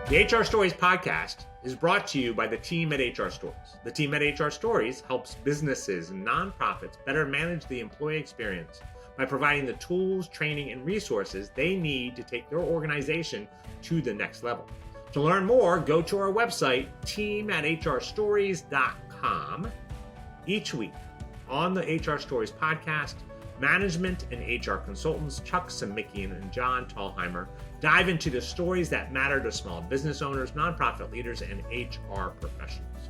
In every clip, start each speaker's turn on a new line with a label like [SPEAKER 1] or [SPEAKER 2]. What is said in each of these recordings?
[SPEAKER 1] The HR Stories podcast is brought to you by the team at HR Stories. The team at HR Stories helps businesses and nonprofits better manage the employee experience by providing the tools, training, and resources they need to take their organization to the next level. To learn more, go to our website, team@hrstories.com. Each week on the HR Stories podcast, management and HR consultants Chuck Samickian and John Tallheimer dive into the stories that matter to small business owners, nonprofit leaders, and HR professionals.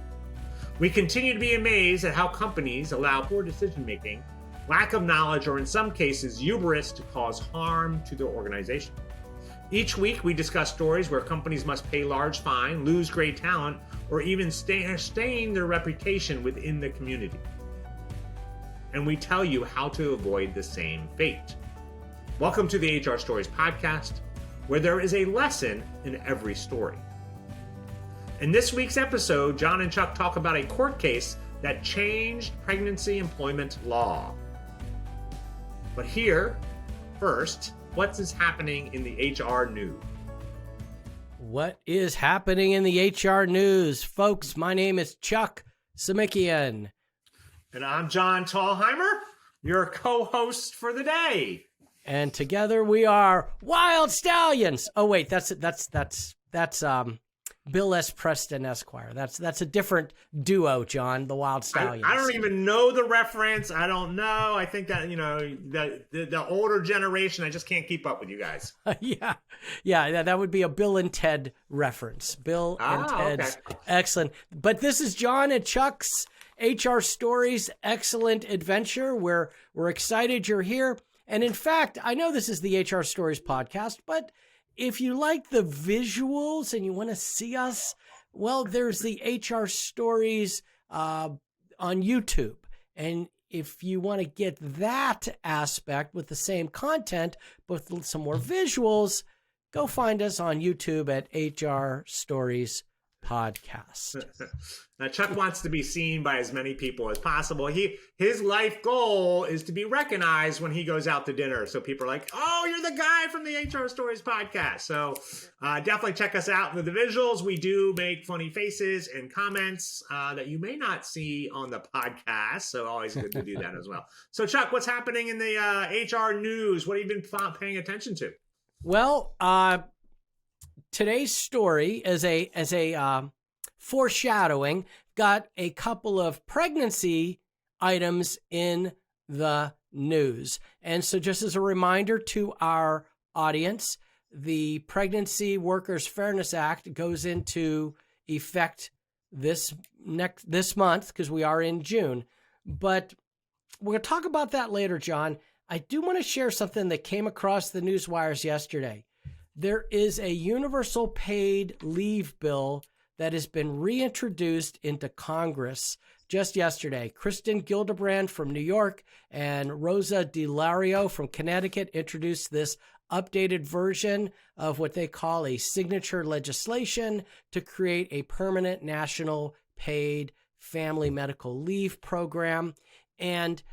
[SPEAKER 1] We continue to be amazed at how companies allow poor decision-making, lack of knowledge, or in some cases, hubris to cause harm to their organization. Each week, we discuss stories where companies must pay large fine, lose great talent, or even stain their reputation within the community. And we tell you how to avoid the same fate. Welcome to the HR Stories podcast, where there is a lesson in every story. In this week's episode, John and Chuck talk about a court case that changed pregnancy employment law. But here, first, what is happening in the HR news?
[SPEAKER 2] What is happening in the HR news? Folks, my name is Chuck Samickian.
[SPEAKER 1] And I'm John Tallheimer, your co-host for the day.
[SPEAKER 2] And together we are Wild Stallions. Oh wait, that's Bill S. Preston Esquire. That's a different duo, John, the Wild Stallions.
[SPEAKER 1] I don't even know the reference. I don't know. I think that, the older generation, I just can't keep up with you guys.
[SPEAKER 2] Yeah, that would be a Bill and Ted reference. Bill and Ted's. Okay. Excellent. But this is John and Chuck's HR Stories Excellent Adventure. We're excited you're here. And in fact, I know this is the HR Stories podcast, but if you like the visuals and you want to see us, well, there's the HR Stories on YouTube. And if you want to get that aspect with the same content, but with some more visuals, go find us on YouTube at HR Stories Podcast.
[SPEAKER 1] Now, Chuck wants to be seen by as many people as possible. His life goal is to be recognized when he goes out to dinner. So people are like, oh, you're the guy from the HR Stories podcast. So definitely check us out with the visuals. We do make funny faces and comments that you may not see on the podcast. So always good to do that as well. So Chuck, what's happening in the HR news? What have you been paying attention to?
[SPEAKER 2] Well, today's story is a foreshadowing. Got a couple of pregnancy items in the news. And so just as a reminder to our audience, the Pregnancy Workers Fairness Act goes into effect this month because we are in June. But we're going to talk about that later, John. I do want to share something that came across the news wires yesterday. There is a universal paid leave bill that has been reintroduced into Congress just yesterday. Kristen Gillibrand from New York and Rosa DiLario from Connecticut introduced this updated version of what they call a signature legislation to create a permanent national paid family medical leave program. And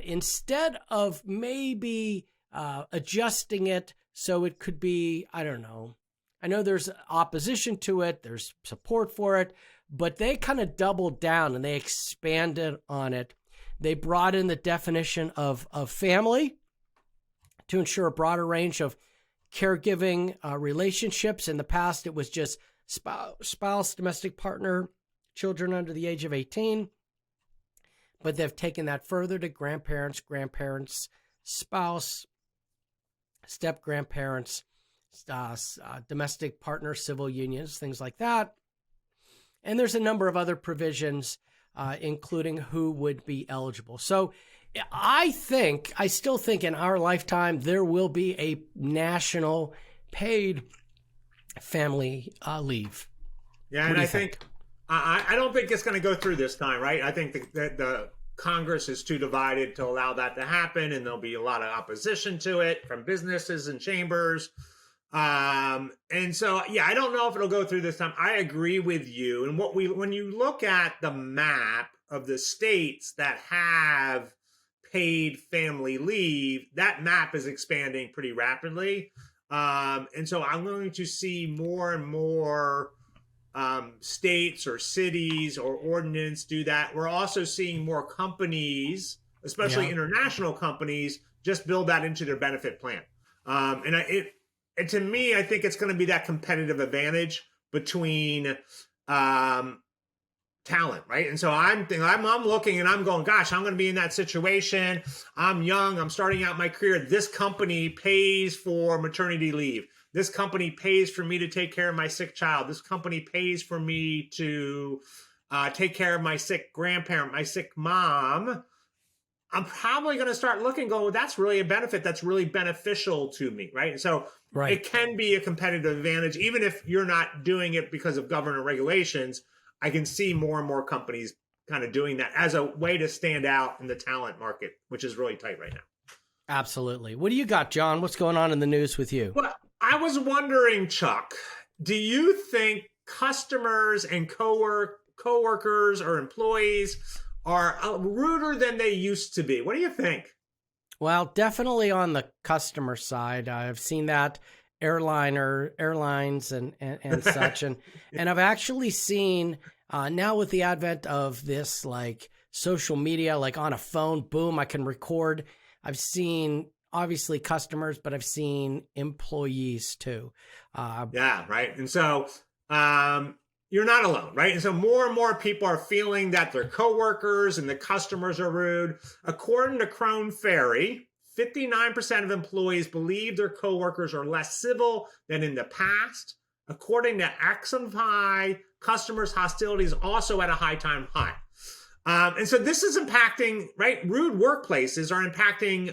[SPEAKER 2] instead of maybe adjusting it so it could be, I don't know. I know there's opposition to it. There's support for it, but they kind of doubled down and they expanded on it. They brought in the definition of family to ensure a broader range of caregiving relationships. In the past, it was just spouse, domestic partner, children under the age of 18. But they've taken that further to grandparents, spouse, step-grandparents, domestic partner, civil unions, things like that. And there's a number of other provisions, including who would be eligible. So I still think in our lifetime, there will be a national paid family leave.
[SPEAKER 1] Yeah, and I think I don't think it's going to go through this time, right? I think that the Congress is too divided to allow that to happen, and there'll be a lot of opposition to it from businesses and chambers. And so, yeah, I don't know if it'll go through this time. I agree with you. And when you look at the map of the states that have paid family leave, that map is expanding pretty rapidly. And so I'm going to see more and more states or cities or ordinance do that. We're also seeing more companies, especially international companies, just build that into their benefit plan. And to me, I think it's going to be that competitive advantage between talent, right? And so I'm looking and I'm going, gosh, I'm going to be in that situation. I'm young. I'm starting out my career. This company pays for maternity leave. This company pays for me to take care of my sick child. This company pays for me to take care of my sick grandparent, my sick mom. I'm probably going to start looking, go, well, that's really a benefit. That's really beneficial to me, right? And so it can be a competitive advantage, even if you're not doing it because of government regulations. I can see more and more companies kind of doing that as a way to stand out in the talent market, which is really tight right now.
[SPEAKER 2] Absolutely. What do you got, John? What's going on in the news with you?
[SPEAKER 1] Well, I was wondering, Chuck, do you think customers and coworkers or employees are ruder than they used to be? What do you think?
[SPEAKER 2] Well, definitely on the customer side. I've seen that airlines and such. And I've actually seen now with the advent of this like social media, like on a phone, boom, I can record. I've seen obviously customers, but I've seen employees too.
[SPEAKER 1] Yeah, right. And so you're not alone, right? And so more and more people are feeling that their coworkers and the customers are rude. According to Crone Ferry, 59% of employees believe their coworkers are less civil than in the past. According to Axonfy, customers' hostility is also at a high. And so this is impacting, right? Rude workplaces are impacting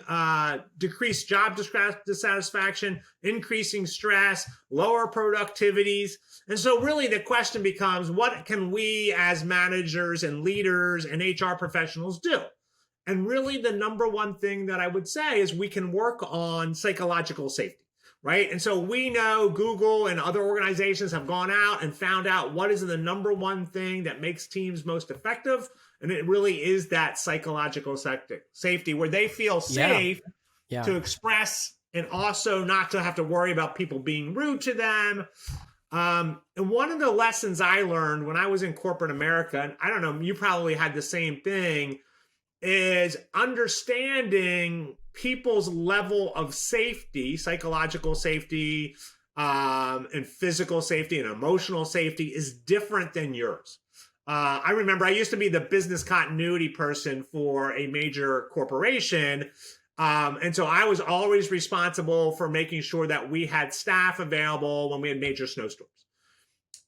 [SPEAKER 1] decreased job dissatisfaction, increasing stress, lower productivities. And so really the question becomes, what can we as managers and leaders and HR professionals do? And really the number one thing that I would say is we can work on psychological safety, right? And so we know Google and other organizations have gone out and found out what is the number one thing that makes teams most effective. And it really is that psychological safety where they feel safe to express and also not to have to worry about people being rude to them. And one of the lessons I learned when I was in corporate America, and I don't know, you probably had the same thing, is understanding people's level of safety, psychological safety, and physical safety and emotional safety is different than yours. I remember I used to be the business continuity person for a major corporation. And so I was always responsible for making sure that we had staff available when we had major snowstorms.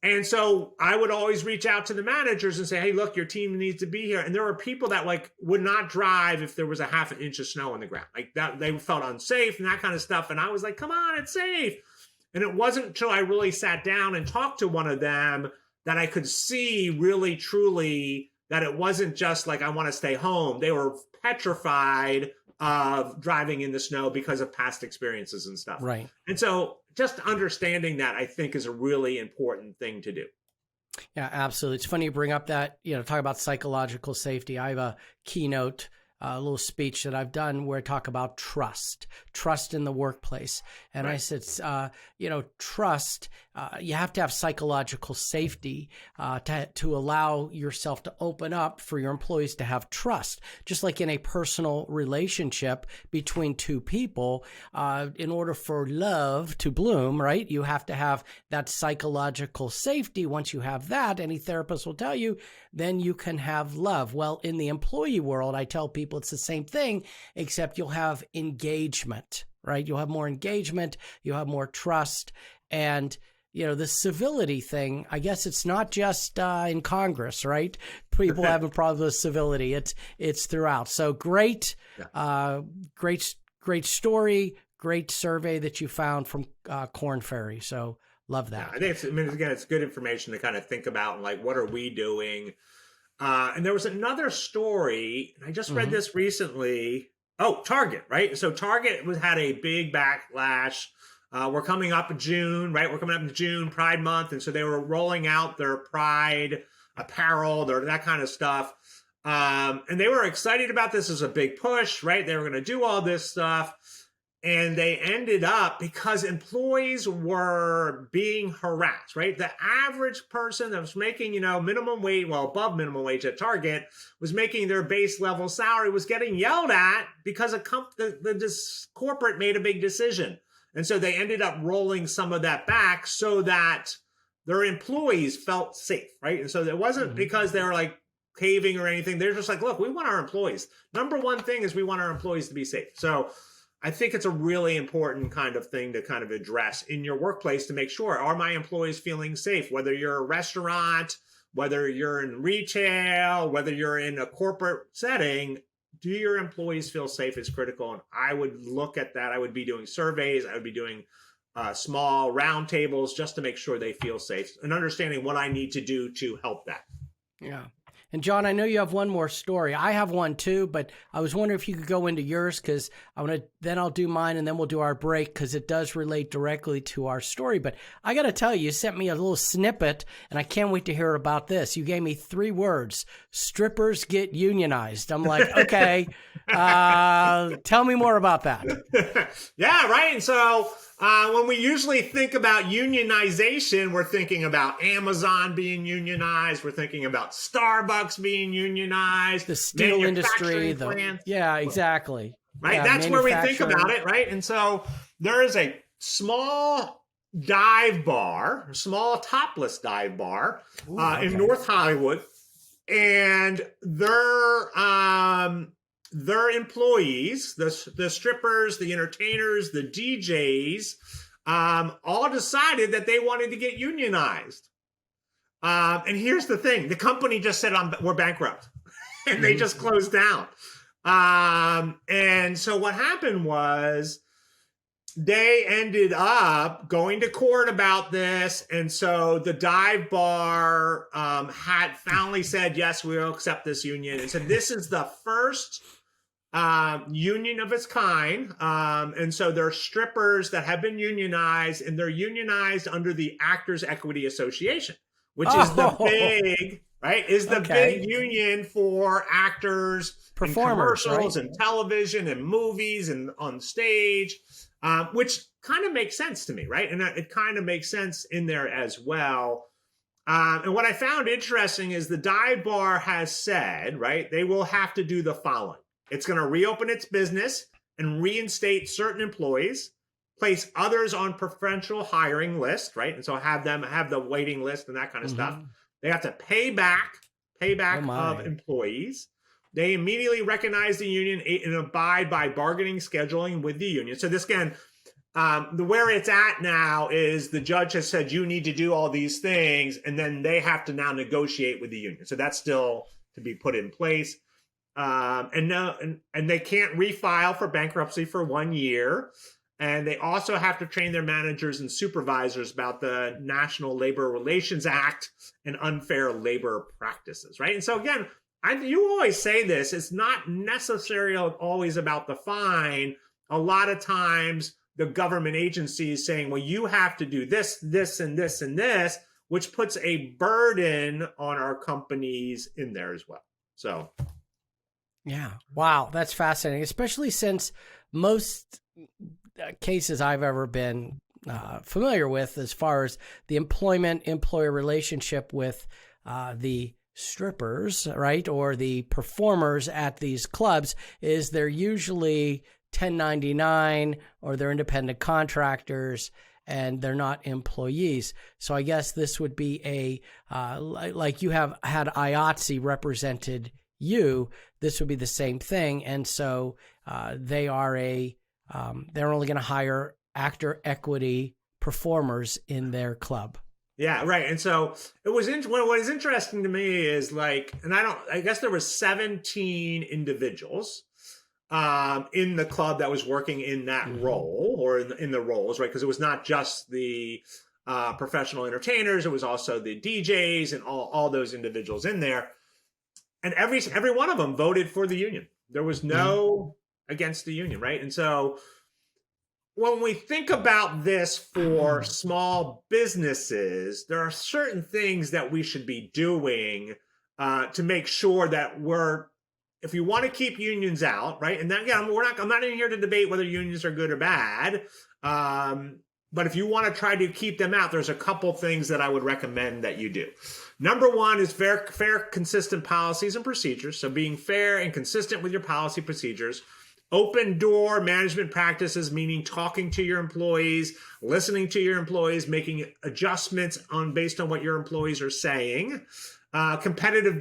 [SPEAKER 1] And so I would always reach out to the managers and say, hey, look, your team needs to be here. And there were people that like would not drive if there was a half an inch of snow on the ground. Like that, they felt unsafe and that kind of stuff. And I was like, come on, it's safe. And it wasn't until I really sat down and talked to one of them that I could see really, truly that it wasn't just like, I want to stay home. They were petrified of driving in the snow because of past experiences and stuff.
[SPEAKER 2] Right.
[SPEAKER 1] And so just understanding that, I think, is a really important thing to do.
[SPEAKER 2] Yeah, absolutely. It's funny you bring up that, talk about psychological safety. I have a keynote, a little speech that I've done where I talk about trust in the workplace. And I said, trust, you have to have psychological safety to allow yourself to open up for your employees to have trust. Just like in a personal relationship between two people, in order for love to bloom, right, you have to have that psychological safety. Once you have that, any therapist will tell you, then you can have love. Well, in the employee world, I tell people it's the same thing, except you'll have engagement, right? You'll have more engagement, you'll have more trust. And, the civility thing, I guess it's not just in Congress, right? People having problems with civility. It's throughout. So great story, great survey that you found from Korn Ferry. So love that.
[SPEAKER 1] Yeah, I think it's good information to kind of think about, like, what are we doing? And there was another story, and I just read this recently. Oh, Target, right? So Target had a big backlash. We're coming up in June, right? We're coming up in June, Pride Month. And so they were rolling out their Pride apparel, that kind of stuff. And they were excited about this as a big push, right? They were going to do all this stuff. And they ended up, because employees were being harassed, right? The average person that was making, minimum wage, well, above minimum wage at Target, was making their base level salary, was getting yelled at because this corporate made a big decision. And so they ended up rolling some of that back so that their employees felt safe, right? And so it wasn't because they were like caving or anything. They're just like, look, we want our employees. Number one thing is we want our employees to be safe. So I think it's a really important kind of thing to kind of address in your workplace to make sure, are my employees feeling safe? Whether you're a restaurant, whether you're in retail, whether you're in a corporate setting, do your employees feel safe is critical. And I would look at that. I would be doing surveys. I would be doing small roundtables just to make sure they feel safe and understanding what I need to do to help that.
[SPEAKER 2] Yeah. And John, I know you have one more story. I have one too, but I was wondering if you could go into yours, because then I'll do mine and then we'll do our break, because it does relate directly to our story. But I got to tell you sent me a little snippet and I can't wait to hear about this. You gave me 3 words: strippers get unionized. I'm like, okay, tell me more about that.
[SPEAKER 1] Yeah, right. And so when we usually think about unionization, we're thinking about Amazon being unionized. We're thinking about Starbucks being unionized.
[SPEAKER 2] The steel industry. Yeah, exactly.
[SPEAKER 1] Right.
[SPEAKER 2] Yeah,
[SPEAKER 1] that's where we think about it. Right. And so there is a small dive bar, small topless dive bar in North Hollywood. And their employees, the strippers, the entertainers, the DJs, all decided that they wanted to get unionized. And here's the thing: the company just said, "We're bankrupt," and they just closed down. And so what happened was they ended up going to court about this. And so the dive bar had finally said, yes, we'll accept this union. And so this is the first union of its kind. And so there are strippers that have been unionized, and they're unionized under the Actors Equity Association, which is the big, right? Is the big union for actors,
[SPEAKER 2] performers,
[SPEAKER 1] in commercials, right? And television and movies and on stage, which kind of makes sense to me, right? And it kind of makes sense in there as well. And what I found interesting is the dive bar has said, right, they will have to do the following. It's going to reopen its business and reinstate certain employees, place others on preferential hiring list, right? And so have the waiting list and that kind of stuff. They have to pay back of employees. They immediately recognize the union and abide by bargaining scheduling with the union. So this, again, where it's at now is the judge has said you need to do all these things, and then they have to now negotiate with the union. So that's still to be put in place. And they can't refile for bankruptcy for 1 year. And they also have to train their managers and supervisors about the National Labor Relations Act and unfair labor practices, right? And so again, you always say this, it's not necessarily always about the fine. A lot of times the government agency is saying, well, you have to do this, this, and this, and this, which puts a burden on our companies in there as well. So.
[SPEAKER 2] Yeah. Wow. That's fascinating, especially since most cases I've ever been familiar with as far as the employer relationship with the strippers, right, or the performers at these clubs is they're usually 1099 or they're independent contractors and they're not employees. So I guess this would be like you have had IATSE represented you, this would be the same thing. And so they're only going to hire actor equity performers in their club.
[SPEAKER 1] Yeah, right. And so what is interesting to me is I guess there were 17 individuals in the club that was working in that role or in the roles, right? Because it was not just the professional entertainers, it was also the DJs and all those individuals in there. And every one of them voted for the union. There was no against the union, right? And so when we think about this for small businesses, there are certain things that we should be doing to make sure that we're if you want to keep unions out, right? And then, again, I'm not in here to debate whether unions are good or bad. But if you want to try to keep them out, there's a couple things that I would recommend that you do. Number one is fair, consistent policies and procedures. So being fair and consistent with your policy procedures. Open door management practices, meaning talking to your employees, listening to your employees, making adjustments based on what your employees are saying. Competitive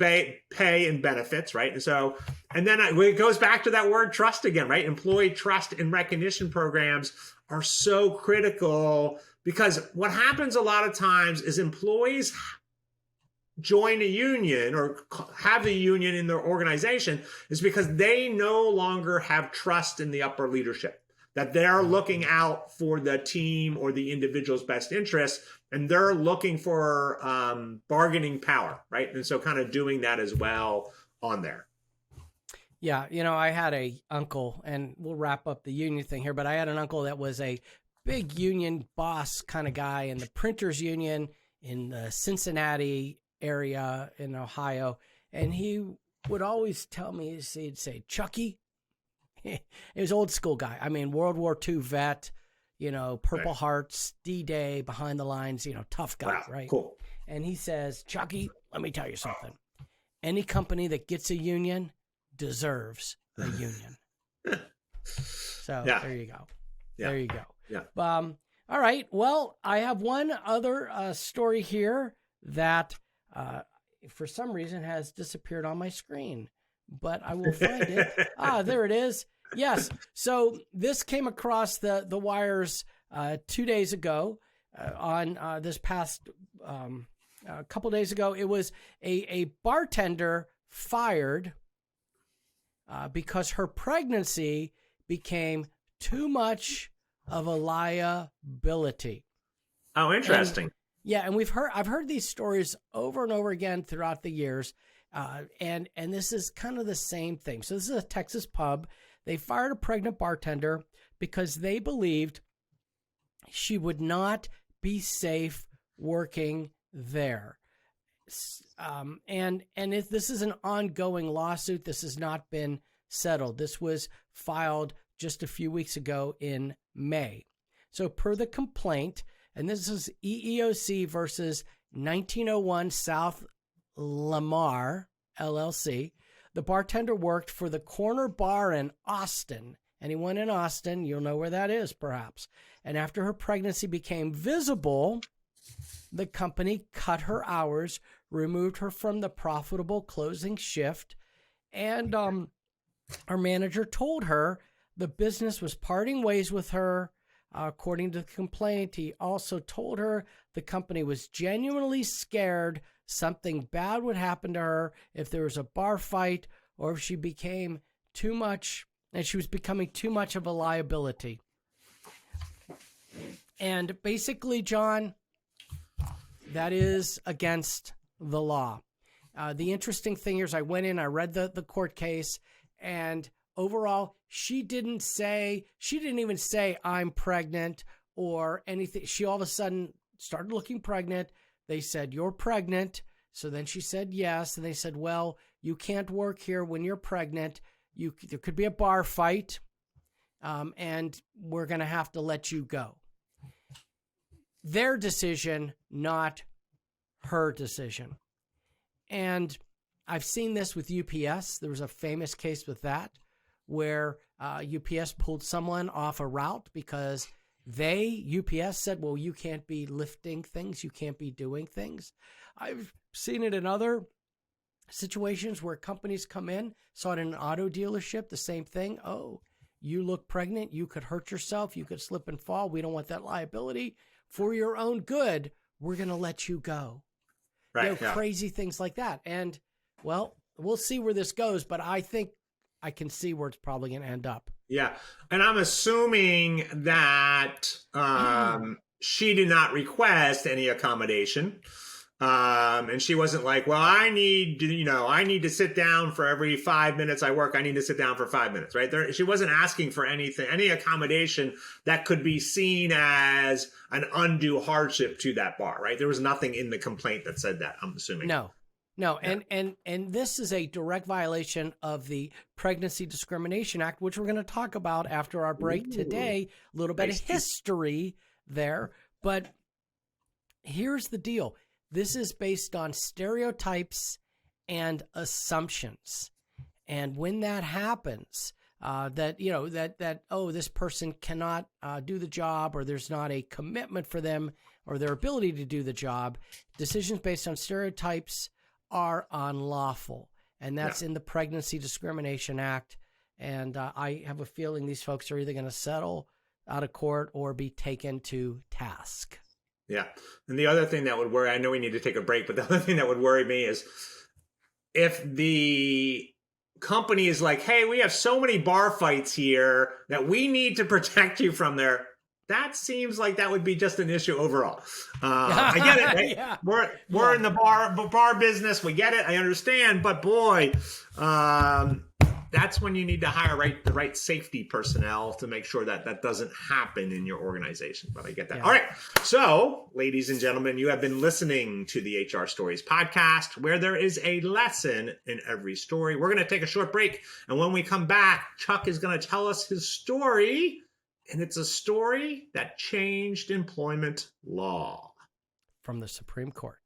[SPEAKER 1] pay and benefits, right? And then it goes back to that word trust again, right? Employee trust and recognition programs are so critical, because what happens a lot of times is employees join a union or have the union in their organization is because they no longer have trust in the upper leadership, that they're looking out for the team or the individual's best interests, and they're looking for bargaining power, right? And so kind of doing that as well on there.
[SPEAKER 2] Yeah, I had a uncle, and we'll wrap up the union thing here, but I had an uncle that was a big union boss kind of guy in the printers union in the Cincinnati area in Ohio. And he would always tell me, he'd say, Chucky, he was an old school guy. I mean, World War II vet, Purple Hearts, D-Day, behind the lines, tough guy,
[SPEAKER 1] wow,
[SPEAKER 2] right?
[SPEAKER 1] Cool.
[SPEAKER 2] And he says, Chucky, let me tell you something. Any company that gets a union deserves a union. So there you go.
[SPEAKER 1] Yeah.
[SPEAKER 2] There you go.
[SPEAKER 1] Yeah.
[SPEAKER 2] All right. Well, I have one other story here that for some reason has disappeared on my screen, but I will find it. There it is. Yes. So this came across the wires 2 days ago on this past a couple days ago. It was a bartender fired because her pregnancy became too much of a liability.
[SPEAKER 1] Oh, interesting.
[SPEAKER 2] And I've heard these stories over and over again throughout the years. And this is kind of the same thing. So this is a Texas pub. They fired a pregnant bartender because they believed she would not be safe working there. And if this is an ongoing lawsuit, this has not been settled. This was filed just a few weeks ago in May. So per the complaint, and this is EEOC versus 1901 South Lamar, LLC. The bartender worked for the Corner Bar in Austin. Anyone in Austin, you'll know where that is, perhaps. And after her pregnancy became visible, the company cut her hours, removed her from the profitable closing shift, and our manager told her the business was parting ways with her. According to the complaint, he also told her the company was genuinely scared something bad would happen to her if there was a bar fight or if she became too much, and she was becoming too much of a liability. And basically, John, that is against the law. The interesting thing here is I went in, I read the court case, and overall, she didn't even say I'm pregnant or anything. She all of a sudden started looking pregnant. They said, you're pregnant. So then she said yes. And they said, well, you can't work here when you're pregnant. There could be a bar fight, and we're going to have to let you go. Their decision, not her decision. And I've seen this with UPS. There was a famous case with that, where UPS pulled someone off a route because UPS said, well, you can't be lifting things, you can't be doing things. I've seen it in other situations where companies come in, saw it in an auto dealership, the same thing. Oh, you look pregnant, you could hurt yourself, you could slip and fall. We don't want that liability. For your own good, we're going to let you go.
[SPEAKER 1] Right.
[SPEAKER 2] Crazy things like that. And, well, we'll see where this goes, but I think I can see where it's probably going to end up.
[SPEAKER 1] Yeah. And I'm assuming that she did not request any accommodation. And she wasn't like, well, I need to sit down for every 5 minutes I work. I need to sit down for 5 minutes, right? She wasn't asking for anything, any accommodation that could be seen as an undue hardship to that bar, right? There was nothing in the complaint that said that, I'm assuming.
[SPEAKER 2] No. No, and this is a direct violation of the Pregnancy Discrimination Act, which we're going to talk about after our break today. A little bit of history there, but here's the deal. This is based on stereotypes and assumptions. And when that happens, this person cannot do the job, or there's not a commitment for them or their ability to do the job, decisions based on stereotypes are unlawful. And that's in the Pregnancy Discrimination Act. And I have a feeling these folks are either going to settle out of court or be taken to task.
[SPEAKER 1] Yeah. And the other thing that would worry, I know we need to take a break, but the other thing that would worry me is if the company is like, hey, we have so many bar fights here that we need to protect you from there. That seems like that would be just an issue overall. I get it. Right?
[SPEAKER 2] Yeah.
[SPEAKER 1] We're in the bar business. We get it. I understand. But boy, that's when you need to hire the right safety personnel to make sure that that doesn't happen in your organization. But I get that. Yeah. All right. So, ladies and gentlemen, you have been listening to the HR Stories podcast, where there is a lesson in every story. We're going to take a short break. And when we come back, Chuck is going to tell us his story. And it's a story that changed employment law.
[SPEAKER 2] From the Supreme Court.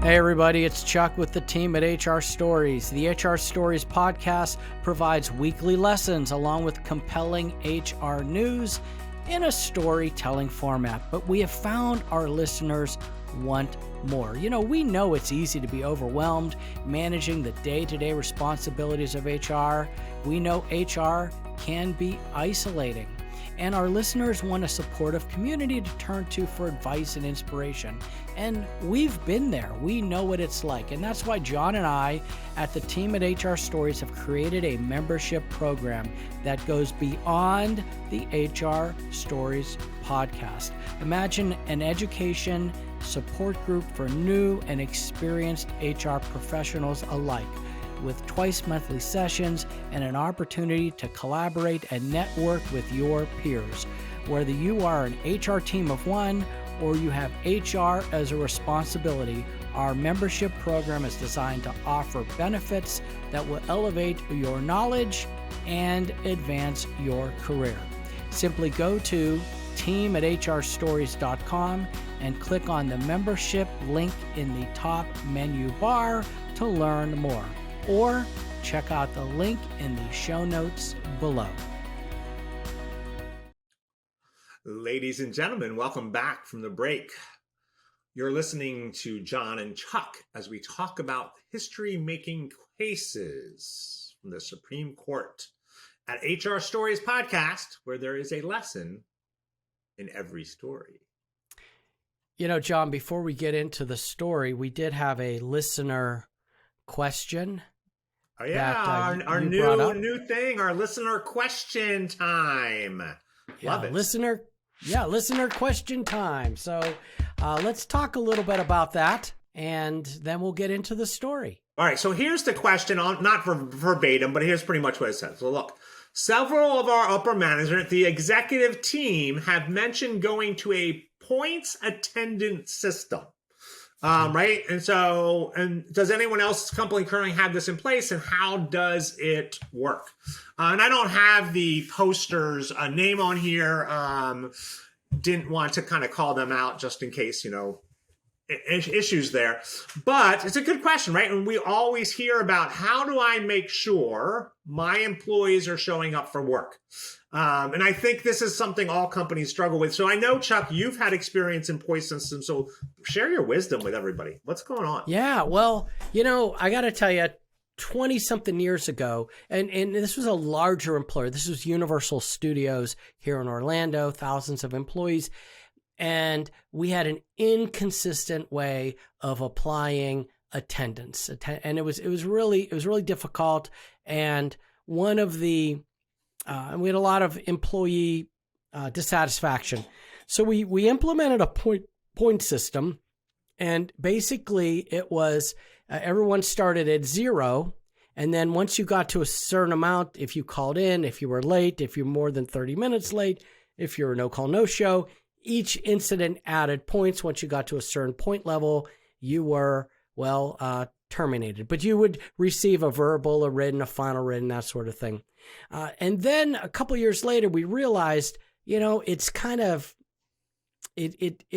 [SPEAKER 2] Hey everybody, it's Chuck with the team at HR Stories. The HR Stories podcast provides weekly lessons along with compelling HR news in a storytelling format. But we have found our listeners want more. You know, we know it's easy to be overwhelmed managing the day-to-day responsibilities of HR. We know HR can be isolating. And our listeners want a supportive community to turn to for advice and inspiration. And we've been there. We know what it's like. And that's why John and I at the team at HR Stories have created a membership program that goes beyond the HR Stories podcast. Imagine an education support group for new and experienced HR professionals alike, with twice monthly sessions and an opportunity to collaborate and network with your peers. Whether you are an HR team of one or you have HR as a responsibility, our membership program is designed to offer benefits that will elevate your knowledge and advance your career. Simply go to team@hrstories.com and click on the membership link in the top menu bar to learn more. Or check out the link in the show notes below.
[SPEAKER 1] Ladies and gentlemen, welcome back from the break. You're listening to John and Chuck as we talk about history-making cases from the Supreme Court at HR Stories podcast, where there is a lesson in every story.
[SPEAKER 2] You know, John, before we get into the story, we did have a listener question.
[SPEAKER 1] Oh yeah, our new thing, our listener question time. Love it. Listener
[SPEAKER 2] question time. So let's talk a little bit about that, and then we'll get into the story.
[SPEAKER 1] All right, so here's the question, not verbatim, but here's pretty much what it says. So look, several of our upper management, the executive team, have mentioned going to a points attendance system. Right. And does anyone else's company currently have this in place, and how does it work? And I don't have the poster's name on here. Didn't want to kind of call them out just in case, issues there. But it's a good question, right? And we always hear about, how do I make sure my employees are showing up for work? And I think this is something all companies struggle with. So I know, Chuck, you've had experience in point systems, so share your wisdom with everybody. What's going on?
[SPEAKER 2] Yeah, well, I got to tell you, 20-something years ago, and this was a larger employer. This was Universal Studios here in Orlando, thousands of employees. And we had an inconsistent way of applying attendance. And it was really difficult. And one of the we had a lot of employee dissatisfaction. So we implemented a point system, and basically it was everyone started at 0, and then once you got to a certain amount, if you called in, if you were late, if you're more than 30 minutes late, if you're a no-call, no-show, each incident added points. Once you got to a certain point level, you were, terminated. But you would receive a verbal, a written, a final written, that sort of thing. And then a couple years later, we realized, it's kind of, it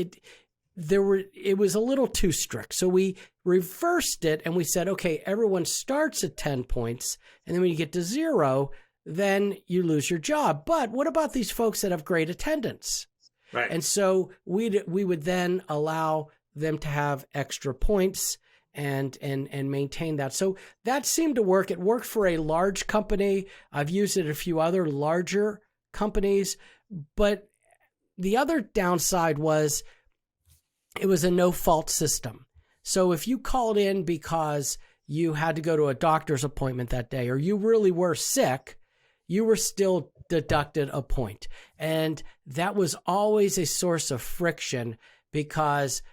[SPEAKER 2] was a little too strict. So we reversed it and we said, okay, everyone starts at 10 points. And then when you get to 0, then you lose your job. But what about these folks that have great attendance?
[SPEAKER 1] Right.
[SPEAKER 2] And so we would then allow them to have extra points and maintain that. So that seemed to work. It worked for a large company. I've used it at a few other larger companies. But the other downside was it was a no-fault system. So if you called in because you had to go to a doctor's appointment that day or you really were sick, you were still deducted a point. And that was always a source of friction because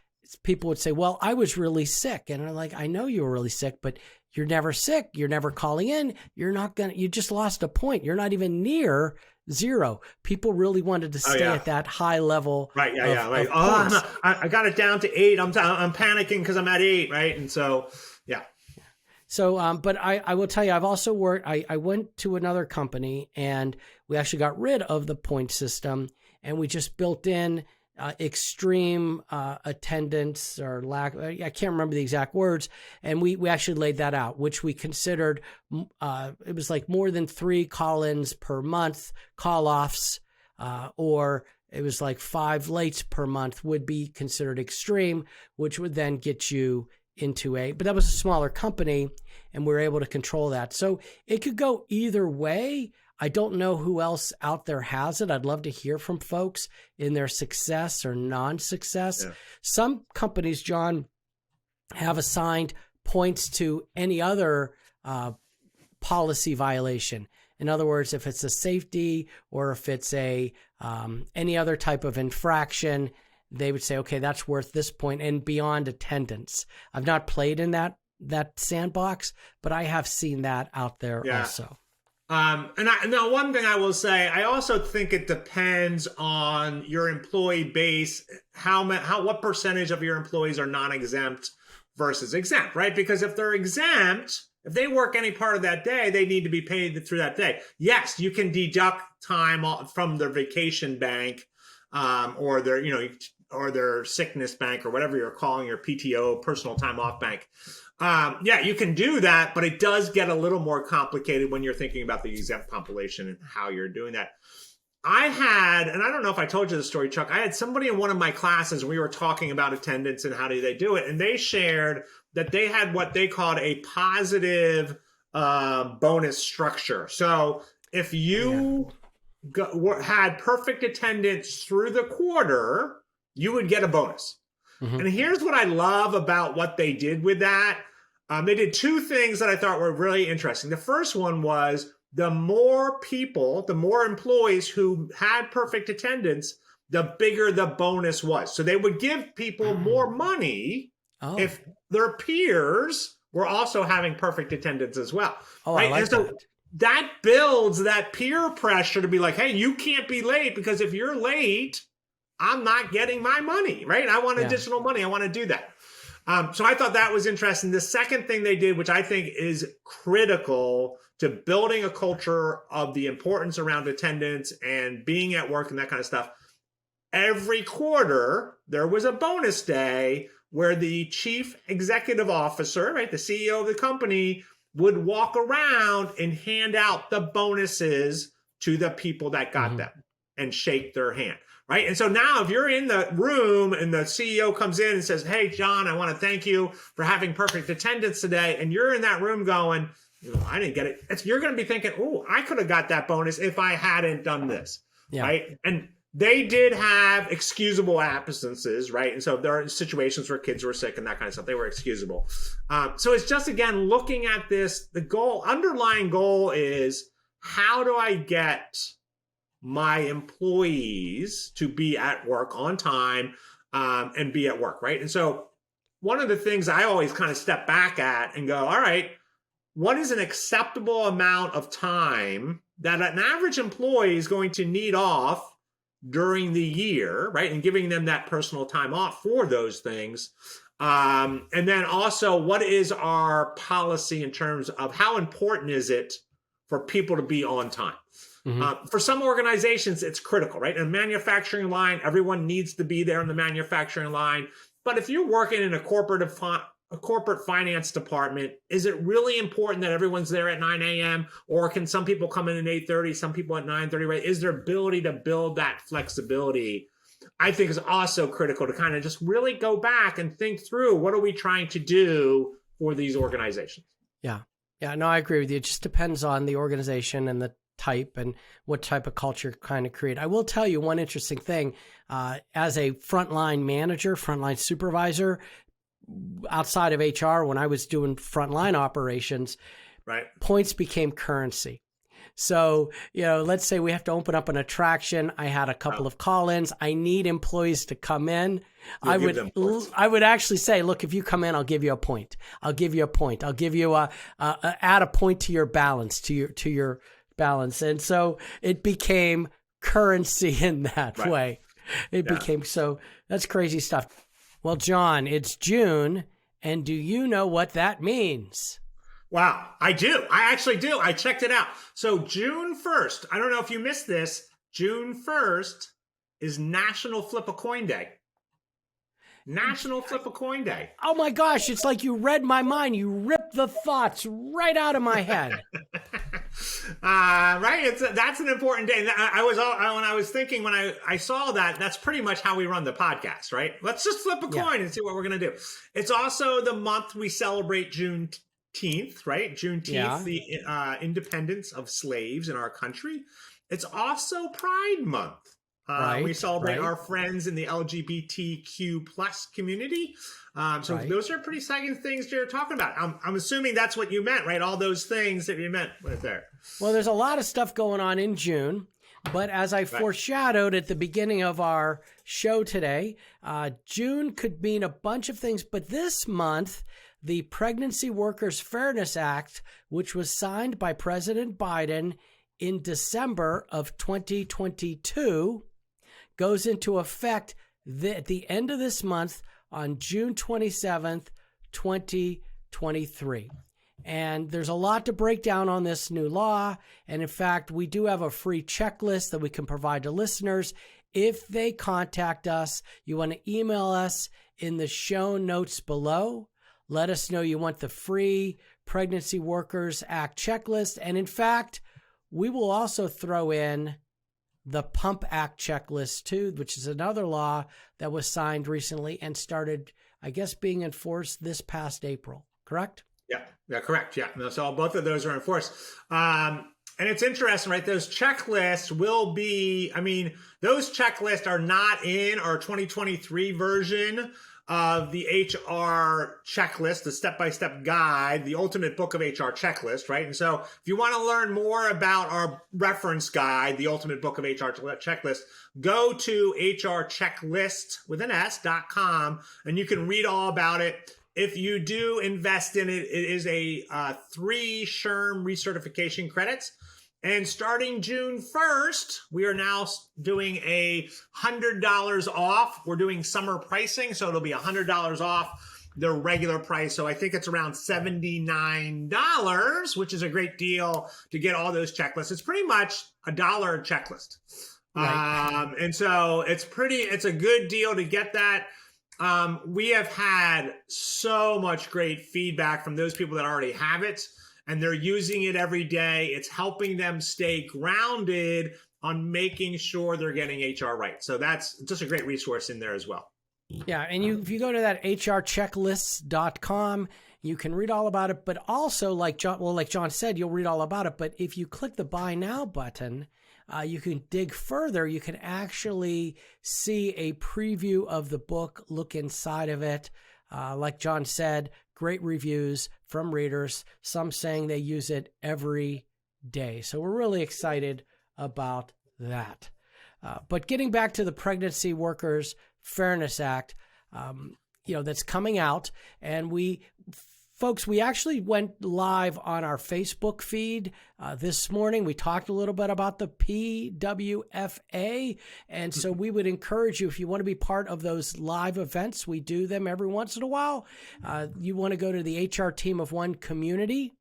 [SPEAKER 2] people would say, well, I was really sick. And I'm like, I know you were really sick, but you're never sick. You're never calling in. You just lost a point. You're not even near 0. People really wanted to stay at that high level.
[SPEAKER 1] Right. Yeah. Like, I got it down to 8. I'm panicking because I'm at 8. Right. And so, yeah.
[SPEAKER 2] So, but I will tell you, I've also worked, I went to another company and we actually got rid of the point system and we just built in extreme attendance or lack. I can't remember the exact words. And we actually laid that out, which we considered, it was like more than 3 call-ins per month, call-offs, or it was like 5 lates per month would be considered extreme, which would then get you into but that was a smaller company and we were able to control that. So it could go either way. I don't know who else out there has it. I'd love to hear from folks in their success or non-success. Yeah. Some companies, John, have assigned points to any other policy violation. In other words, if it's a safety or if it's any other type of infraction, they would say, okay, that's worth this point and beyond attendance. I've not played in that sandbox, but I have seen that out there also.
[SPEAKER 1] Now one thing I will say, I also think it depends on your employee base, what percentage of your employees are non-exempt versus exempt, right? Because if they're exempt, if they work any part of that day, they need to be paid through that day. Yes, you can deduct time from their vacation bank, or their sickness bank or whatever you're calling your PTO, personal time off bank. You can do that, but it does get a little more complicated when you're thinking about the exempt population and how you're doing that. I had, and I don't know if I told you the story, Chuck, I had somebody in one of my classes, we were talking about attendance and how do they do it. And they shared that they had what they called a positive bonus structure. So if you had perfect attendance through the quarter, you would get a bonus. Mm-hmm. And here's what I love about what they did with that. They did 2 things that I thought were really interesting. The first one was the more employees who had perfect attendance, the bigger the bonus was. So they would give people more money if their peers were also having perfect attendance as well.
[SPEAKER 2] Oh, right? I like that.
[SPEAKER 1] That builds that peer pressure to be like, hey, you can't be late because if you're late, I'm not getting my money, right? I want additional money. I want to do that. So I thought that was interesting. The second thing they did, which I think is critical to building a culture of the importance around attendance and being at work and that kind of stuff, every quarter, there was a bonus day where the chief executive officer, right, the CEO of the company, would walk around and hand out the bonuses to the people that got them and shake their hand. Right. And so now if you're in the room and the CEO comes in and says, hey, John, I want to thank you for having perfect attendance today. And you're in that room going, I didn't get it. You're going to be thinking, oh, I could have got that bonus if I hadn't done this. Yeah. Right. And they did have excusable absences. Right. And so there are situations where kids were sick and that kind of stuff. They were excusable. So it's just, again, looking at this, the underlying goal is how do I get my employees to be at work on time and be at work, right? And so one of the things I always kind of step back at and go, all right, what is an acceptable amount of time that an average employee is going to need off during the year, right? And giving them that personal time off for those things. And then also, what is our policy in terms of how important is it for people to be on time? For some organizations, it's critical, right? In a manufacturing line, everyone needs to be there in the manufacturing line. But if you're working in a corporate finance department, is it really important that everyone's there at 9 a.m.? Or can some people come in at 8:30, some people at 9:30, right? Is their ability to build that flexibility, I think, is also critical to kind of just really go back and think through, what are we trying to do for these organizations?
[SPEAKER 2] Yeah. Yeah, no, I agree with you. It just depends on the organization and the type and what type of culture kind of create. I will tell you one interesting thing. As a frontline manager, frontline supervisor, outside of HR, when I was doing frontline operations,
[SPEAKER 1] right,
[SPEAKER 2] points became currency. So, let's say we have to open up an attraction. I had a couple of call-ins. I need employees to come in. I would actually say, look, if you come in, I'll give you a point. I'll give you a point. I'll give you add a point to your balance, to your balance. And so it became currency in that way. It became, so that's crazy stuff. Well, John, it's June, and do you know what that means?
[SPEAKER 1] Wow, I do. I actually do. I checked it out. So June 1st, I don't know if you missed this, June 1st is National Flip a Coin Day. National Flip a Coin Day.
[SPEAKER 2] Oh my gosh, it's like you read my mind. You ripped the thoughts right out of my head.
[SPEAKER 1] Right? That's an important day. When I was thinking, when I saw that, that's pretty much how we run the podcast, right? Let's just flip a coin and see what we're going to do. It's also the month we celebrate Juneteenth, right? Juneteenth, the independence of slaves in our country. It's also Pride Month. We celebrate our friends in the LGBTQ plus community. Those are pretty exciting things you're talking about. I'm assuming that's what you meant, right? All those things that you meant right there.
[SPEAKER 2] Well, there's a lot of stuff going on in June, but as I foreshadowed at the beginning of our show today, June could mean a bunch of things, but this month, the Pregnancy Workers Fairness Act, which was signed by President Biden in December of 2022, goes into effect at the end of this month on June 27th, 2023. And there's a lot to break down on this new law. And in fact, we do have a free checklist that we can provide to listeners. If they contact us, you want to email us in the show notes below. Let us know you want the free Pregnancy Workers Act checklist. And in fact, we will also throw in the Pump Act checklist too, which is another law that was signed recently and started, I guess, being enforced this past April. Correct?
[SPEAKER 1] Yeah, correct. Yeah. So both of those are enforced. And it's interesting, right? Those checklists will be, those checklists are not in our 2023 version of the HR checklist, the step-by-step guide, the ultimate book of HR checklist, right? And so if you want to learn more about our reference guide, the ultimate book of HR checklist, go to hrchecklist.com and you can read all about it. If you do invest in it, it is a 3 SHRM recertification credits. And starting June 1st, we are now doing a $100 off. We're doing summer pricing, so it'll be $100 off the regular price. So I think it's around $79, which is a great deal to get all those checklists. It's pretty much $1 checklist. Right. And so it's a good deal to get that. We have had so much great feedback from those people that already have it, and they're using it every day. It's helping them stay grounded on making sure they're getting HR right. So that's just a great resource in there as well.
[SPEAKER 2] Yeah, and if you go to that hrchecklists.com, you can read all about it. But also, like John said, you'll read all about it. But if you click the Buy Now button, you can dig further. You can actually see a preview of the book, look inside of it. Like John said, great reviews from readers, some saying they use it every day. So we're really excited about that. But getting back to the Pregnancy Workers Fairness Act, that's coming out, and we Folks, we actually went live on our Facebook feed this morning. We talked a little bit about the PWFA. And so we would encourage you, if you want to be part of those live events, we do them every once in a while. You want to go to the HR Team of One community,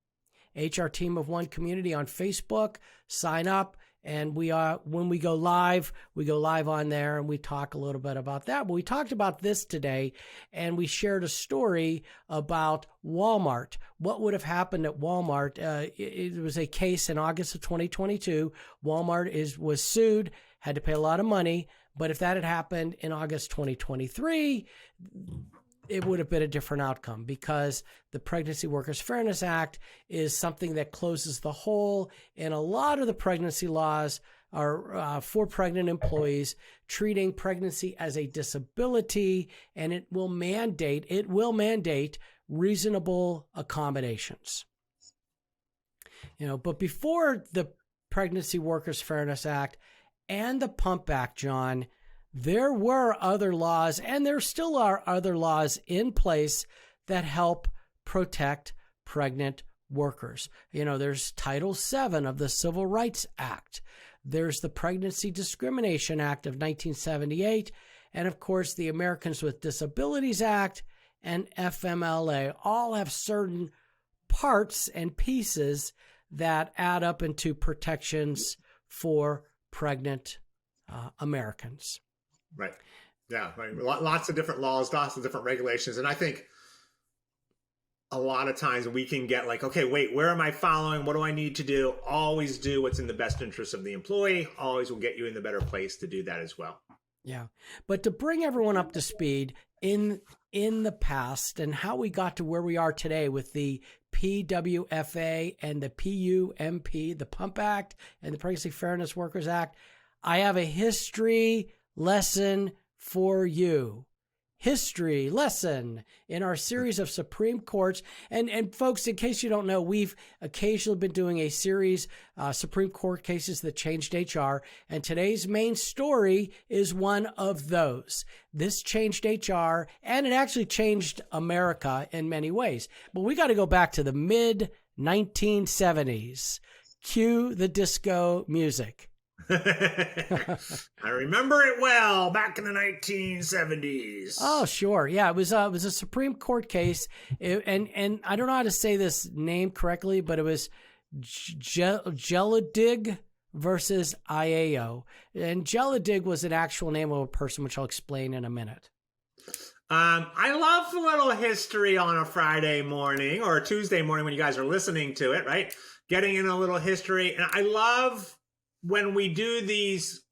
[SPEAKER 2] HR Team of One community on Facebook, sign up. And when we go live on there and we talk a little bit about that. But we talked about this today, and we shared a story about Walmart. What would have happened at Walmart? It was a case in August of 2022. Walmart was sued, had to pay a lot of money. But if that had happened in August 2023, it would have been a different outcome, because the Pregnancy Workers Fairness Act is something that closes the hole in a lot of the pregnancy laws are for pregnant employees, treating pregnancy as a disability, and it will mandate reasonable accommodations. But before the Pregnancy Workers Fairness Act and the Pump Act, John, there were other laws, and there still are other laws in place that help protect pregnant workers. There's Title VII of the Civil Rights Act. There's the Pregnancy Discrimination Act of 1978. And of course, the Americans with Disabilities Act and FMLA all have certain parts and pieces that add up into protections for pregnant Americans.
[SPEAKER 1] Right. Yeah. Right. Lots of different laws, lots of different regulations. And I think a lot of times we can get like, okay, wait, where am I following? What do I need to do? Always do what's in the best interest of the employee. Always will get you in the better place to do that as well.
[SPEAKER 2] Yeah. But to bring everyone up to speed in the past and how we got to where we are today with the PWFA and the PUMP, the Pump Act and the Pregnancy Fairness Workers Act, I have a history lesson for you. History lesson in our series of Supreme Courts. And folks, in case you don't know, we've occasionally been doing a series, Supreme Court cases that changed HR. And today's main story is one of those. This changed HR, and it actually changed America in many ways. But we got to go back to the mid-1970s. Cue the disco music.
[SPEAKER 1] I remember it well, back in the 1970s.
[SPEAKER 2] Oh, sure. Yeah, it was a Supreme Court case. And I don't know how to say this name correctly, but it was Geduldig versus Aiello. And Geduldig was an actual name of a person, which I'll explain in a minute.
[SPEAKER 1] I love a little history on a Friday morning or a Tuesday morning when you guys are listening to it, right? Getting in a little history. And I love when we do these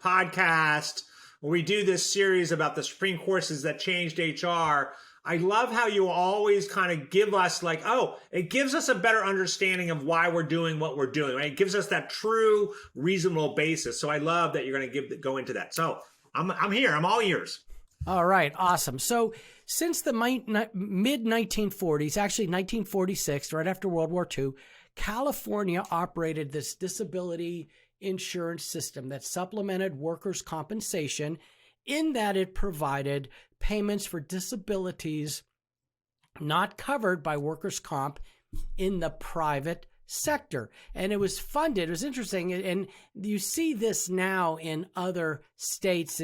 [SPEAKER 1] podcasts, when we do this series about the Supreme Courts that changed HR, I love how you always kind of give us like, oh, it gives us a better understanding of why we're doing what we're doing, right? It gives us that true, reasonable basis. So I love that you're going to go into that. So I'm here. I'm all ears.
[SPEAKER 2] All right. Awesome. So since the mid-1940s, actually 1946, right after World War II, California operated this disability insurance system that supplemented workers' compensation in that it provided payments for disabilities not covered by workers' comp in the private sector. And it was funded. It was interesting. And you see this now in other states.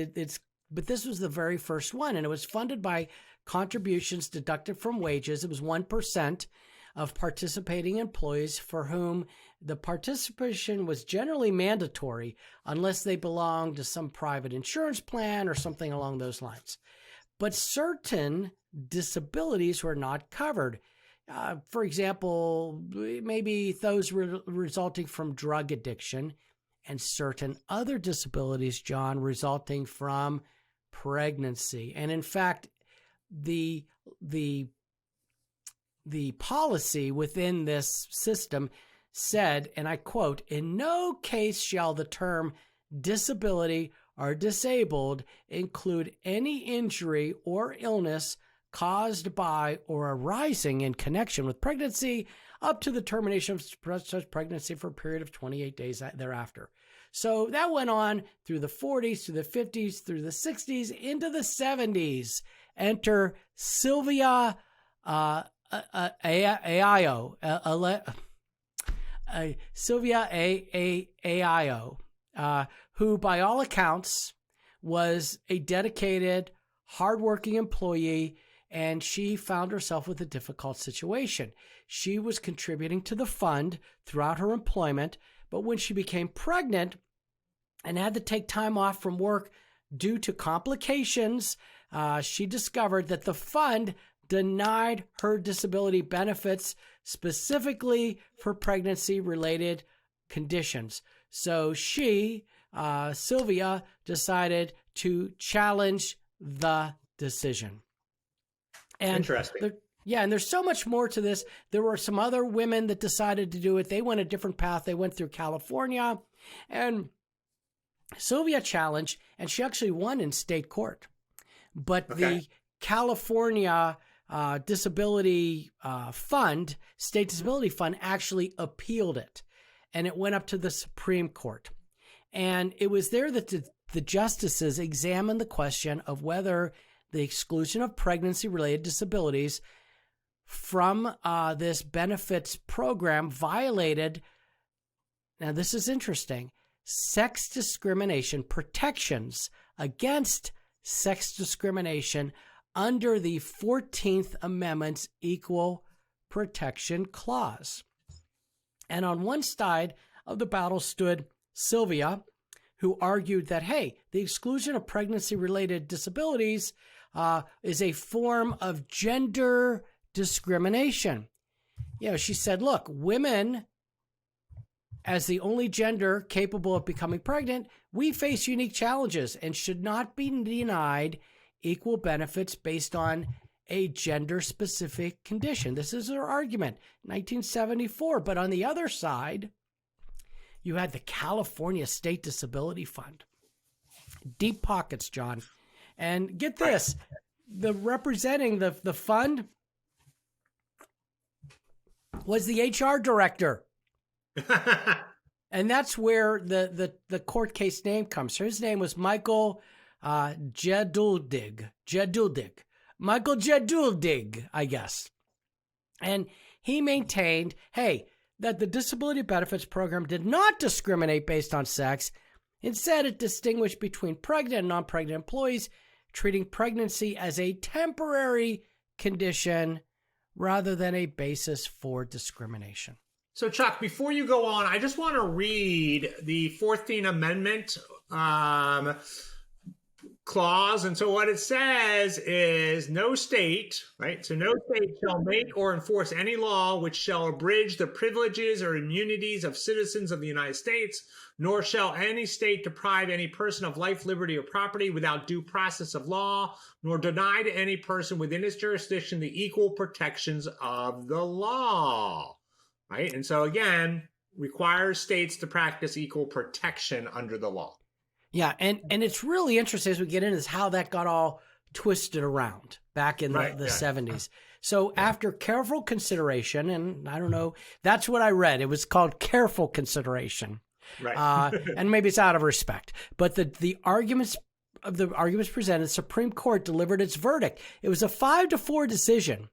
[SPEAKER 2] But this was the very first one. And it was funded by contributions deducted from wages. It was 1% of participating employees for whom the participation was generally mandatory unless they belonged to some private insurance plan or something along those lines. But certain disabilities were not covered. For example, maybe those resulting from drug addiction and certain other disabilities, John, resulting from pregnancy. And in fact, the policy within this system said, and I quote, "In no case shall the term disability or disabled include any injury or illness caused by or arising in connection with pregnancy up to the termination of such pregnancy for a period of 28 days thereafter." So that went on through the 40s, through the 50s, through the 60s, into the 70s. Enter Sylvia Aiello, Sylvia Aiello, who by all accounts was a dedicated, hardworking employee, and she found herself with a difficult situation. She was contributing to the fund throughout her employment, but when she became pregnant and had to take time off from work due to complications, she discovered that the fund denied her disability benefits specifically for pregnancy-related conditions. So she, Sylvia, decided to challenge the decision. And
[SPEAKER 1] Interesting.
[SPEAKER 2] and there's so much more to this. There were some other women that decided to do it. They went a different path. They went through California, and Sylvia challenged, and she actually won in state court. But the California Disability Fund, State Disability Fund, actually appealed it, and it went up to the Supreme Court. And it was there that the justices examined the question of whether the exclusion of pregnancy-related disabilities from this benefits program violated, now this is interesting, sex discrimination protections against sex discrimination under the 14th Amendment's Equal Protection Clause. And on one side of the battle stood Sylvia, who argued that, hey, the exclusion of pregnancy-related disabilities is a form of gender discrimination. You know, she said, look, women, as the only gender capable of becoming pregnant, we face unique challenges and should not be denied equal benefits based on a gender-specific condition. This is her argument, 1974. But on the other side, you had the California State Disability Fund. Deep pockets, John. And get this, the representing the fund was the HR director. And that's where the court case name comes from. His name was Michael Geduldig. Michael Geduldig, I guess. And he maintained, hey, that the disability benefits program did not discriminate based on sex. Instead, it distinguished between pregnant and non-pregnant employees, treating pregnancy as a temporary condition rather than a basis for discrimination.
[SPEAKER 1] So, Chuck, before you go on, I just want to read the 14th Amendment clause. And so what it says is no state, right? So no state shall make or enforce any law which shall abridge the privileges or immunities of citizens of the United States, nor shall any state deprive any person of life, liberty, or property without due process of law, nor deny to any person within its jurisdiction the equal protections of the law. Right? And so again, requires states to practice equal protection under the law.
[SPEAKER 2] Yeah, and it's really interesting as we get into this how that got all twisted around back in the 70s. So after careful consideration, and I don't know, that's what I read. It was called careful consideration. Right. And maybe it's out of respect. But the arguments presented, the Supreme Court delivered its verdict. It was a 5-4 decision.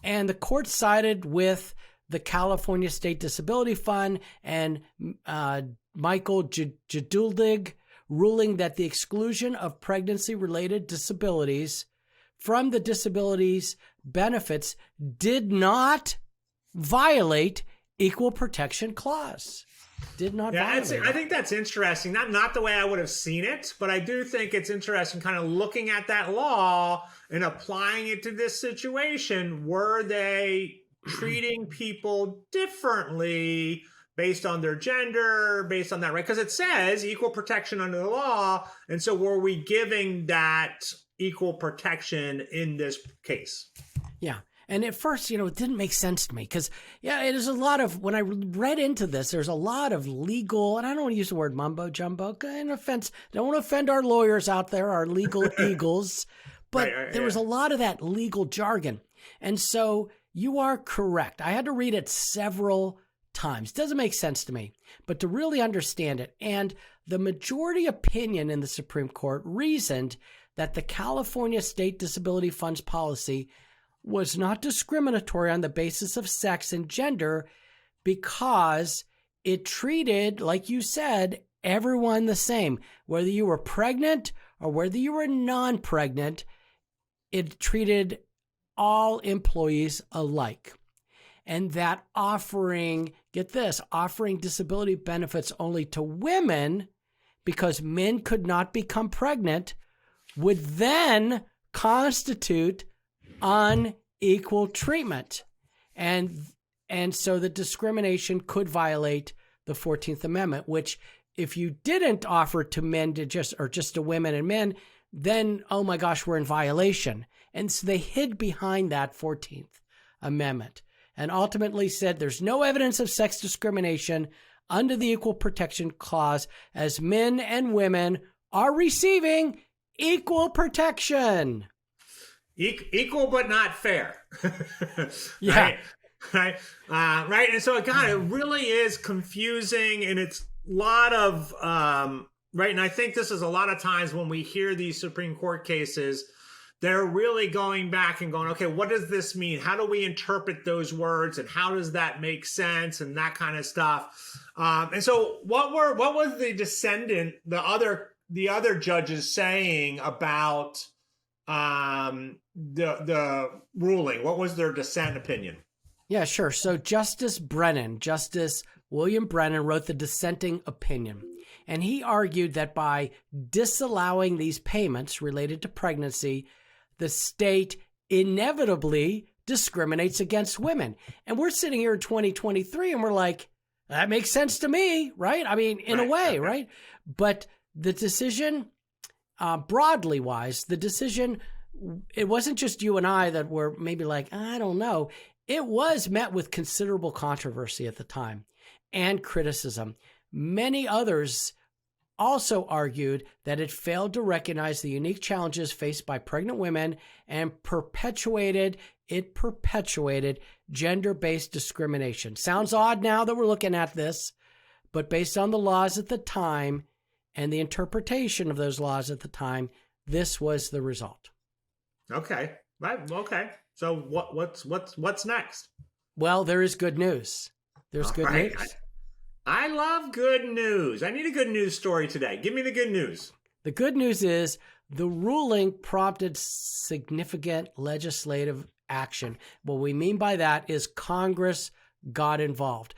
[SPEAKER 2] And the court sided with the California State Disability Fund and Michael Geduldig, ruling that the exclusion of pregnancy-related disabilities from the disabilities benefits did not violate Equal Protection Clause. Did not violate it.
[SPEAKER 1] I think that's interesting. Not the way I would have seen it, but I do think it's interesting kind of looking at that law and applying it to this situation. Were they treating people differently based on their gender, based on that, right? Because it says equal protection under the law. And so were we giving that equal protection in this case? Yeah.
[SPEAKER 2] And at first, it didn't make sense to me because, it is a lot of, when I read into this, there's a lot of legal, and I don't want to use the word mumbo jumbo, don't want to offend our lawyers out there, our legal eagles, but there was a lot of that legal jargon. And so you are correct. I had to read it several times. Doesn't make sense to me, but to really understand it. And the majority opinion in the Supreme Court reasoned that the California State Disability Fund's policy was not discriminatory on the basis of sex and gender because it treated, like you said, everyone the same. Whether you were pregnant or whether you were non-pregnant, it treated all employees alike. And that offering, get this, offering disability benefits only to women because men could not become pregnant would then constitute unequal treatment. And so the discrimination could violate the 14th Amendment, which if you didn't offer to men to just to women and men, then, oh my gosh, we're in violation. And so they hid behind that 14th Amendment and ultimately said there's no evidence of sex discrimination under the Equal Protection Clause as men and women are receiving equal protection.
[SPEAKER 1] Equal but not fair.
[SPEAKER 2] Yeah.
[SPEAKER 1] Right. Right. And so, God, it really is confusing, and it's a lot of, right. And I think this is a lot of times when we hear these Supreme Court cases, they're really going back and going, okay, what does this mean? How do we interpret those words, and how does that make sense, and that kind of stuff. And so what was the descendant, the other judges saying about the ruling? What was their dissent opinion?
[SPEAKER 2] Yeah, sure. So Justice William Brennan wrote the dissenting opinion, and he argued that by disallowing these payments related to pregnancy, the state inevitably discriminates against women. And we're sitting here in 2023 and we're like, that makes sense to me, right? I mean, in a way, right? But the decision, broadly wise, it wasn't just you and I that were maybe like, I don't know. It was met with considerable controversy at the time and criticism. Many others also argued that it failed to recognize the unique challenges faced by pregnant women and perpetuated gender-based discrimination. Sounds odd now that we're looking at this, but based on the laws at the time and the interpretation of those laws at the time, this was the result.
[SPEAKER 1] Okay. Right. Okay. So what's next?
[SPEAKER 2] Well, there is good news. There's good news.
[SPEAKER 1] I love good news. I need a good news story today. Give me the good news.
[SPEAKER 2] The good news is the ruling prompted significant legislative action. What we mean by that is Congress got involved.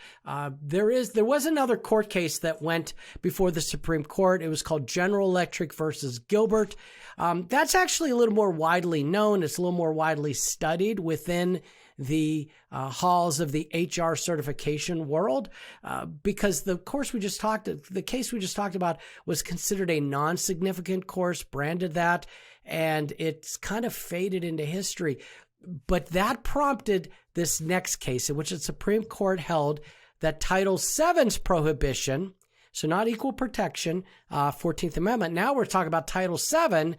[SPEAKER 2] There was another court case that went before the Supreme Court. It was called General Electric versus Gilbert. That's actually a little more widely known. It's a little more widely studied within the halls of the HR certification world, because the case we just talked about was considered a non-significant course, branded that, and it's kind of faded into history. But that prompted this next case in which the Supreme Court held that Title VII's prohibition, so not equal protection, 14th Amendment. Now we're talking about Title VII,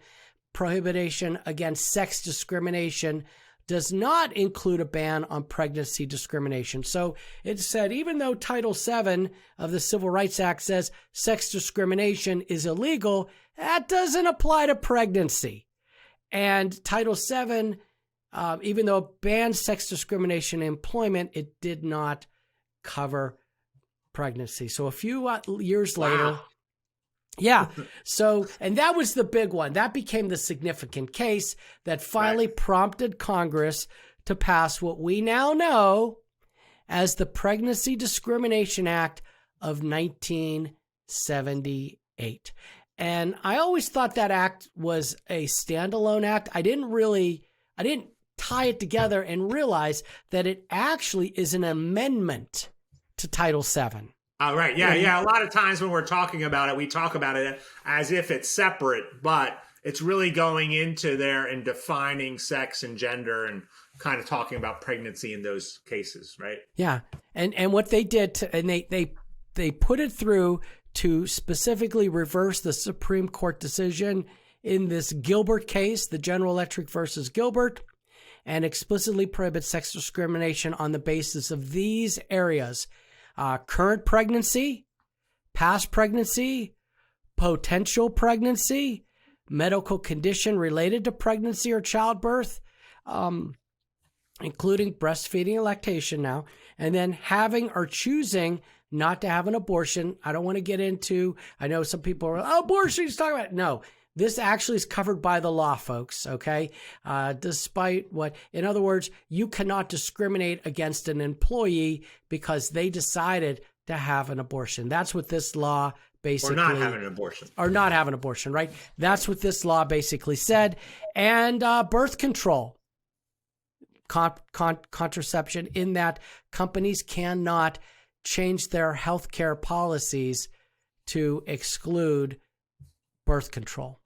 [SPEAKER 2] prohibition against sex discrimination, does not include a ban on pregnancy discrimination. So it said, even though Title VII of the Civil Rights Act says sex discrimination is illegal, that doesn't apply to pregnancy. And Title VII, even though it bans sex discrimination in employment, it did not cover pregnancy. So a few years later, yeah. So, and that was the big one. That became the significant case that finally prompted Congress to pass what we now know as the Pregnancy Discrimination Act of 1978. And I always thought that act was a standalone act. I didn't tie it together and realize that it actually is an amendment to Title VII.
[SPEAKER 1] Oh, right. Yeah. A lot of times when we're talking about it, we talk about it as if it's separate, but it's really going into there and defining sex and gender and kind of talking about pregnancy in those cases, right? Yeah.
[SPEAKER 2] And what they did, they put it through to specifically reverse the Supreme Court decision in this Gilbert case, the General Electric versus Gilbert, and explicitly prohibit sex discrimination on the basis of these areas: current pregnancy, past pregnancy, potential pregnancy, medical condition related to pregnancy or childbirth, including breastfeeding and lactation now, and then having or choosing not to have an abortion. I don't want to get into, I know some people are, oh, abortion, he's talking about it. No, this actually is covered by the law, folks, okay? Despite what, in other words, you cannot discriminate against an employee because they decided to have an abortion. That's what this law basically...
[SPEAKER 1] Or not having an abortion.
[SPEAKER 2] Or not have an abortion, right? That's what this law basically said. And birth control. Contraception, in that companies cannot change their healthcare policies to exclude birth control.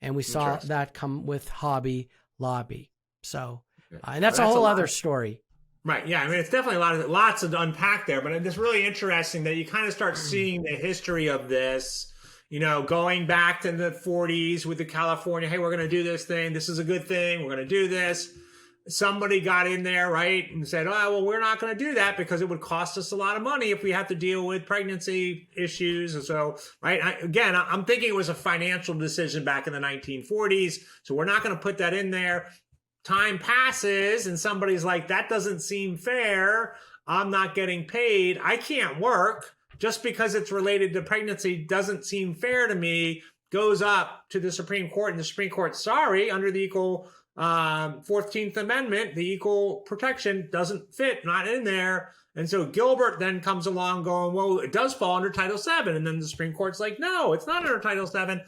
[SPEAKER 2] And we saw that come with Hobby Lobby. So, and that's a whole other story.
[SPEAKER 1] Right. Yeah. I mean, it's definitely lots to unpack there, but it's really interesting that you kind of start seeing the history of this, you know, going back to the 40s with the California, hey, we're going to do this thing. This is a good thing. We're going to do this. Somebody got in there, right, and said, oh, well, we're not going to do that because it would cost us a lot of money if we have to deal with pregnancy issues. And so, right, I'm thinking it was a financial decision back in the 1940s. So we're not going to put that in there. Time passes and somebody's like, that doesn't seem fair. I'm not getting paid. I can't work just because it's related to pregnancy. Doesn't seem fair to me. Goes up to the Supreme Court, and the Supreme Court, sorry, under the 14th Amendment, the equal protection doesn't fit, not in there. And so Gilbert then comes along going, well, it does fall under Title VII. And then the Supreme Court's like, no, it's not under Title VII.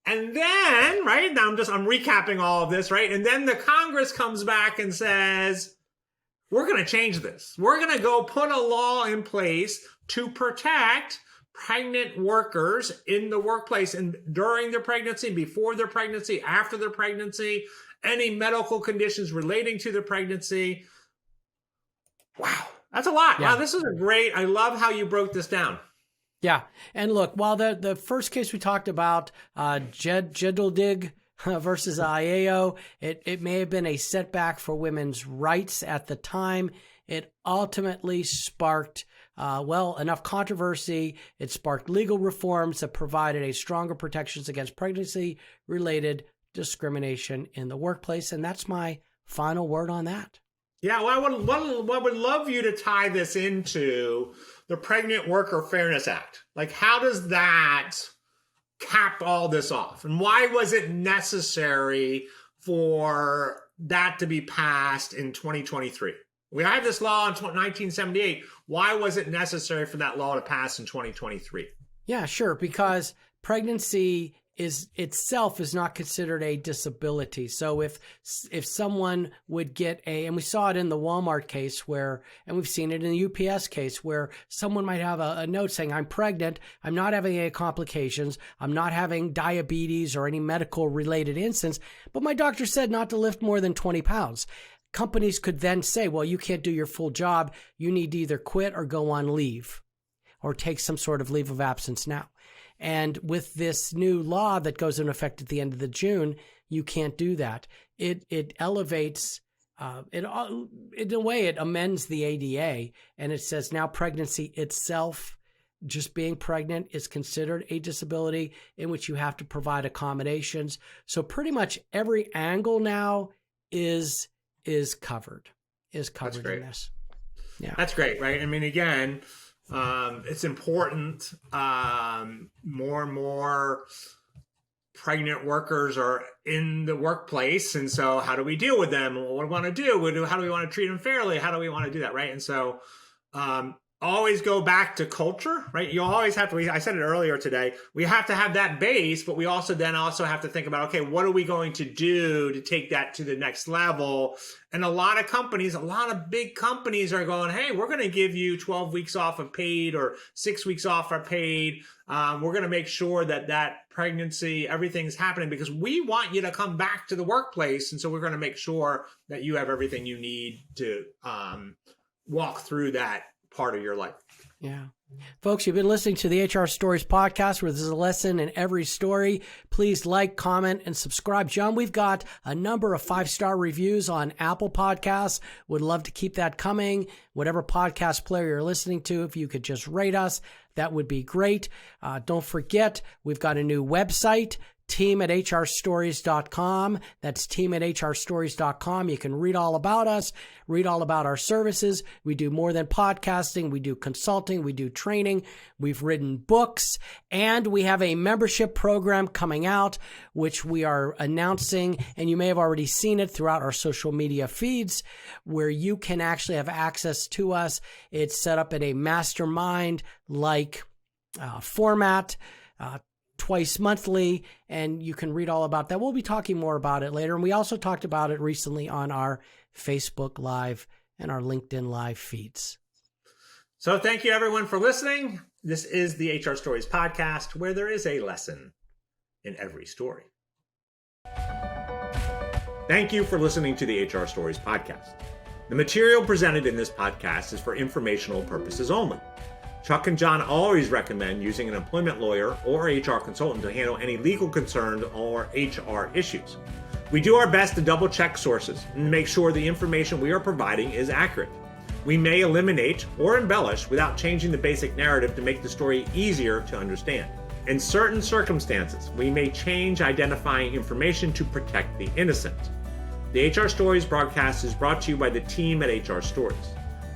[SPEAKER 1] And then, right, now I'm recapping all of this, right? And then the Congress comes back and says, we're going to change this. We're going to go put a law in place to protect pregnant workers in the workplace and during their pregnancy, before their pregnancy, after their pregnancy, any medical conditions relating to the pregnancy. Wow, that's a lot. Yeah. Wow, this is I love how you broke this down.
[SPEAKER 2] Yeah, and look, while the first case we talked about, Geduldig versus Aiello, it may have been a setback for women's rights at the time. It ultimately sparked enough controversy. It sparked legal reforms that provided a stronger protections against pregnancy-related discrimination in the workplace. And that's my final word on that.
[SPEAKER 1] Yeah, well, I would love you to tie this into the Pregnant Worker Fairness Act. Like, how does that cap all this off? And why was it necessary for that to be passed in 2023? We had this law in 1978. Why was it necessary for that law to pass in 2023?
[SPEAKER 2] Yeah, sure, because pregnancy itself is not considered a disability. So if someone would get and we saw it in the Walmart case and we've seen it in the UPS case where someone might have a note saying, I'm pregnant, I'm not having any complications, I'm not having diabetes or any medical related instance, but my doctor said not to lift more than 20 pounds. Companies could then say, well, you can't do your full job. You need to either quit or go on leave or take some sort of leave of absence now. And with this new law that goes into effect at the end of the June, you can't do that. It elevates, in a way, it amends the ADA, and it says now pregnancy itself, just being pregnant, is considered a disability in which you have to provide accommodations. So pretty much every angle now is covered in this. Yeah,
[SPEAKER 1] that's great, right? I mean, again, it's important. More and more pregnant workers are in the workplace. And so how do we deal with them? What do we want to do? How do we want to treat them fairly? How do we want to do that? Right. And so, always go back to culture, right? You always have to, I said it earlier today, we have to have that base, but we also have to think about, okay, what are we going to do to take that to the next level? And a lot of big companies are going, hey, we're going to give you 12 weeks off of paid or 6 weeks off of paid. We're going to make sure that pregnancy, everything's happening because we want you to come back to the workplace. And so we're going to make sure that you have everything you need to walk through that part of your life.
[SPEAKER 2] Yeah. Folks, you've been listening to the HR Stories podcast, where there's a lesson in every story. Please like, comment, and subscribe. John, we've got a number of 5-star reviews on Apple Podcasts. Would love to keep that coming. Whatever podcast player you're listening to, if you could just rate us, that would be great. Don't forget, we've got a new website, team@hrstories.com. That's team@hrstories.com. You can read all about us, read all about our services. We do more than podcasting. We do consulting. We do training. We've written books, and we have a membership program coming out, which we are announcing, and you may have already seen it throughout our social media feeds, where you can actually have access to us. It's set up in a mastermind-like format, twice monthly, and you can read all about that. We'll be talking more about it later. And we also talked about it recently on our Facebook Live and our LinkedIn Live feeds.
[SPEAKER 1] So thank you, everyone, for listening. This is the HR Stories podcast, where there is a lesson in every story. Thank you for listening to the HR Stories podcast. The material presented in this podcast is for informational purposes only. Chuck and John always recommend using an employment lawyer or HR consultant to handle any legal concerns or HR issues. We do our best to double check sources and make sure the information we are providing is accurate. We may eliminate or embellish without changing the basic narrative to make the story easier to understand. In certain circumstances, we may change identifying information to protect the innocent. The HR Stories broadcast is brought to you by the team at HR Stories.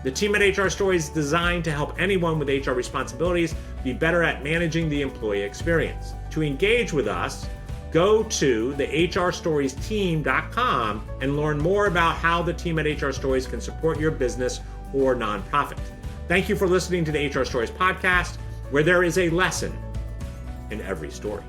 [SPEAKER 1] The team at HR Stories is designed to help anyone with HR responsibilities be better at managing the employee experience. To engage with us, go to the hrstoriesteam.com and learn more about how the team at HR Stories can support your business or nonprofit. Thank you for listening to the HR Stories podcast, where there is a lesson in every story.